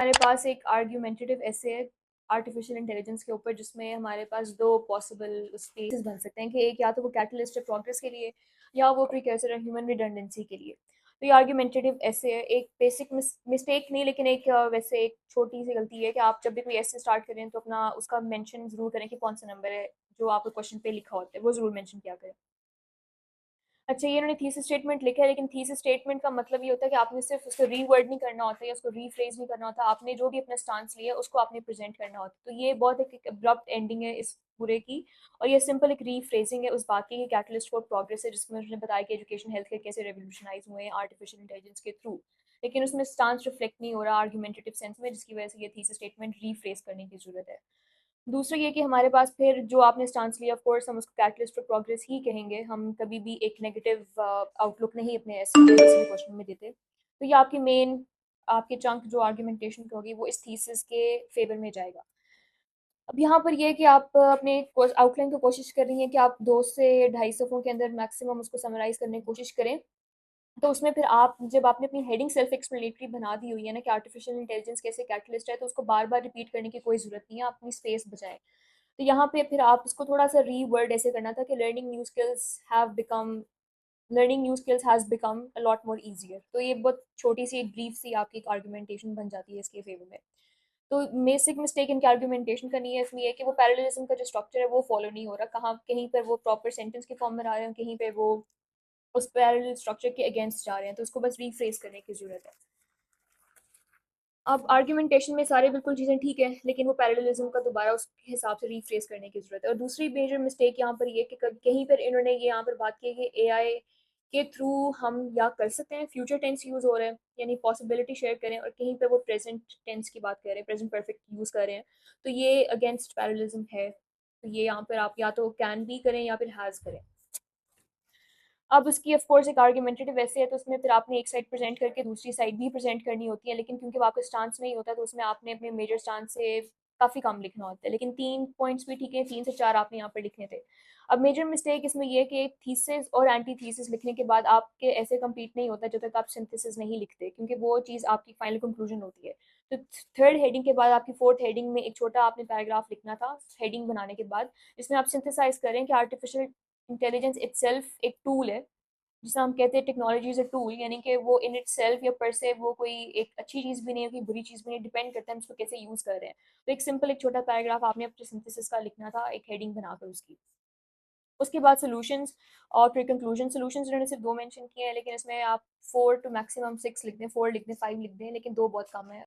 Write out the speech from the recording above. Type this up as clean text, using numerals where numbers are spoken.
हमारे पास एक आर्ग्यूमेंटेटिव एसे है आर्टिफिशियल इंटेलिजेंस के ऊपर, जिसमें हमारे पास दो पॉसिबल स्पेसेस बन सकते हैं कि एक या तो वो कैटलिस्ट है प्रोग्रेस के लिए, या वो प्रिकर्सर है ह्यूमन रिडंडेंसी के लिए। तो ये आर्ग्यूमेंटेटिव एसे है, एक बेसिक मिस्टेक नहीं, लेकिन एक वैसे एक छोटी सी गलती है कि आप जब भी कोई एसे स्टार्ट करें तो अपना उसका मेंशन जरूर करें कि कौन सा नंबर है जो आपके क्वेश्चन पे लिखा होता है, वो जरूर मेंशन किया करें। अच्छा, ये इन्होंने थीसिस स्टेटमेंट लिखा है, लेकिन थीसिस स्टेटमेंट का मतलब ये होता है कि आपने सिर्फ उसको रीवर्ड नहीं करना होता या उसको रीफ्रेज नहीं करना होता, आपने जो भी अपना स्टांस लिया उसको आपने प्रेजेंट करना होता है। तो ये बहुत एक अब्रप्ट एंडिंग है इस पूरे की, और ये सिंपल एक रीफ्रेजिंग है उस बात की कि कैटलिस्ट फॉर प्रोग्रेस है, जिसमें उन्होंने बताया कि एजुकेशन हेल्थ केयर कैसे रेवोल्यूशनाइज हुए हैं आर्टिफिशियल इंटेलिजेंस के थ्रू, लेकिन उसमें स्टांस रिफ्लेक्ट नहीं हो रहा आर्ग्यूमेंटेटिव सेंस में, जिसकी वजह से ये थीसिस स्टेटमेंट रीफ्रेज करने की जरूरत है। दूसरा ये कि हमारे पास फिर जो आपने स्टांस लिया, ऑफ कोर्स हम उसको कैटलिस्ट फॉर प्रोग्रेस ही कहेंगे, हम कभी भी एक नेगेटिव आउटलुक नहीं अपने ऐसे क्वेश्चन में देते। तो ये आपकी मेन आपके चंक जो आर्ग्यूमेंटेशन की होगी वो इस थीसिस के फेवर में जाएगा। अब यहाँ पर ये है कि आप अपने आउटलाइन को कोशिश कर रही हैं कि आप 2 से 2.5 सफ़ों के अंदर मैक्सिमम उसको समराइज करने की कोशिश करें। तो उसमें फिर आप जब आपने अपनी हेडिंग सेल्फ एक्सप्लेनेटरी बना दी हुई है ना कि आर्टिफिशियल इंटेलिजेंस कैसे कैटलिस्ट है, तो उसको बार बार रिपीट करने की कोई ज़रूरत नहीं है, आप अपनी स्पेस बचाएं। तो यहाँ पे फिर आप इसको थोड़ा सा रीवर्ड ऐसे करना था कि learning new skills has become a lot more easier. तो ये बहुत छोटी सी एक ब्रीफ सी आपकी एक आर्गुमेंटेशन बन जाती है इसके फेवर में। तो बेसिक मिस्टेक इनके आर्गुमेंटेशन का नहीं है, इसमें ये कि वो पैरेललिज्म का जो स्ट्रक्चर है वो फॉलो नहीं हो रहा, कहाँ कहीं पर वो प्रॉपर सेंटेंस के फॉर्म में आ रहे हैं, कहीं पे वो उस पैरेलल स्ट्रक्चर के अगेंस्ट जा रहे हैं, तो उसको बस रीफ्रेज करने की जरूरत है। अब आर्ग्यूमेंटेशन में सारे बिल्कुल चीज़ें ठीक है, लेकिन वो पैरेललिज्म का दोबारा उसके हिसाब से रीफ्रेज करने की जरूरत है। और दूसरी मेजर मिस्टेक यहाँ पर ये कि कहीं पर इन्होंने ये यहाँ पर बात की है कि एआई के थ्रू हम या कर सकते हैं, फ्यूचर टेंस यूज हो रहे हैं यानी पॉसिबिलिटी शेयर करें, और कहीं पर वो प्रेजेंट टेंस की बात कर रहे हैं, प्रेजेंट परफेक्ट यूज कर रहे हैं। तो ये अगेंस्ट पैरेललिज्म है, तो ये यहाँ पर आप या तो कैन बी करें या फिर हैज करें। अब उसकी ऑफ कोर्स एक आर्ग्यूमेंटेटिव वैसे है, तो उसमें फिर आपने एक साइड प्रेजेंट करके दूसरी साइड भी प्रेजेंट करनी होती है, लेकिन क्योंकि वो आपके स्टांस में ही होता है तो उसमें आपने अपने मेजर स्टांस से काफ़ी कम लिखना होता है, लेकिन 3 पॉइंट्स भी ठीक है, 3 से 4 आपने यहाँ पर लिखने थे। अब मेजर मिस्टेक इसमें यह कि एक थीसिस और एंटी थीसिस लिखने के बाद आपके ऐसे कंप्लीट नहीं होता जब तक आप सिंथेसिस नहीं लिखते, क्योंकि वो चीज़ आपकी फाइनल कंक्लूजन होती है। तो थर्ड हेडिंग के बाद आपकी फोर्थ हेडिंग में एक छोटा आपने पैराग्राफ लिखना था हेडिंग बनाने के बाद, जिसमें आप सिंथेसाइज करें कि आर्टिफिशियल इंटेलिजेंस इटसेल्फ एक टूल है, जिसे हम कहते हैं टेक्नोलॉजी इज अ टूल, यानी कि वो इन इट सेल्फ या पर से वो कोई एक अच्छी चीज़ भी नहीं है, कोई बुरी चीज़ भी नहीं, डिपेंड करता है हम उसको कैसे यूज़ कर रहे हैं। तो एक सिंपल एक छोटा पैराग्राफ आपने अपने सिंथेसिस का लिखना था, एक हेडिंग बनाकर उसकी। उसके बाद सोल्यूशंस और फिर कंक्लूजन। सोल्यूशंस उन्होंने सिर्फ 2 मेंशन किए हैं, लेकिन इसमें आप 4 टू मैक्सिमम 6 लिख दें, 4 लिख दें, 5 लिख दें, लेकिन 2 बहुत कम है।